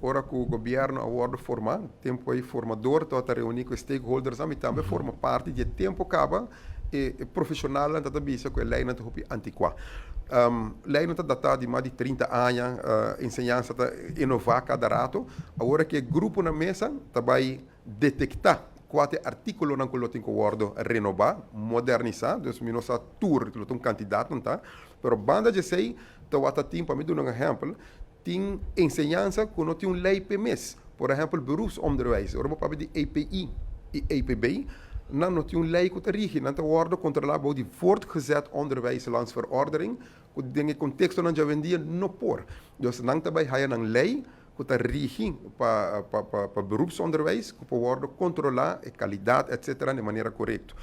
ora que o governo aborda formar, tempo aí formador, toda reunir com stakeholders, e também forma parte de tempo acaba e profissional na tabisa que a lei não está antiqua. Lei não está datada de mais de 30 anos, ensinança está inovar cada rato, agora que o grupo na mesa está vai detectar quatro artículos não que tem que renovar, modernizar, então nós tour que um candidato não tá, pero banda de sei, então até tempo para me dar um exemplo, tem ensinança que não tem uma lei per mês, por exemplo, beroepsonderwijs, ora para de EPI e EPB, não tem uma lei que rige, não wordt controlado de voortgezet onderwijslandsverordening, que tem contexto não já vendia não por, então não também há uma lei que rige para beroepsonderwijs, que pode controlar a qualidade, etc., de maneira correta.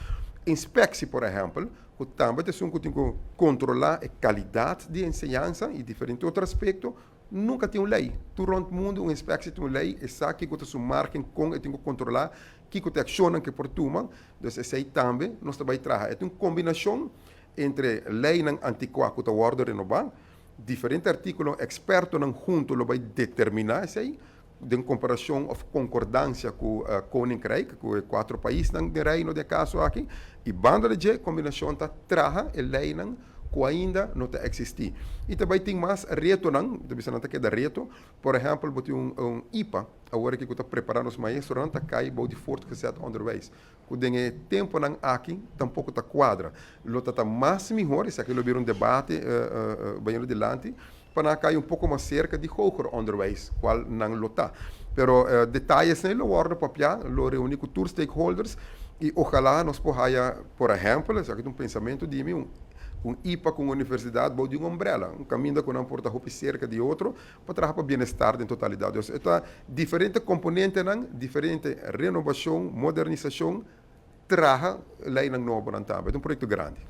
Inspectie, por exemplo, que também tem que controlar a qualidade de ensinança e diferentes outros aspectos, nunca tem uma lei. Durante o mundo, uma inspecção tem uma lei, e sabe que você marca com e tem que controlar, que você aciona, que por tuma, então esse aí também nós também traz. É uma combinação entre lei antiqua que está renovada, diferentes artículos, expertos não juntos vai determinar isso aí, em comparação ou concordância com o Koninkrijk, com os 4 países do reino de caso aqui, e banda de combinação está traga a lei que ainda não está existir. E também tem mais reto, não tem que reto, por exemplo, tem IPA, agora que está preparando os maestros, não está cai de voortgezet onderwijs. Que tem tempo não aqui, tampouco está quadra. Lo está mais melhor, isso aqui lo vir debate bem adiante, para cair pouco mais cerca de hoger onderwijs, qual não lo está. Pero detalhes não lo papel, lo reúne com todos stakeholders e ojalá nós possamos, por exemplo, isso aqui é pensamento de mim, IPA com a universidade, de uma umbrella, caminho que não porta roupa cerca de outro, para trabalhar para bem-estar em totalidade. Então, diferentes componentes, diferente renovação, modernização, traga lei não nova, é um projeto grande.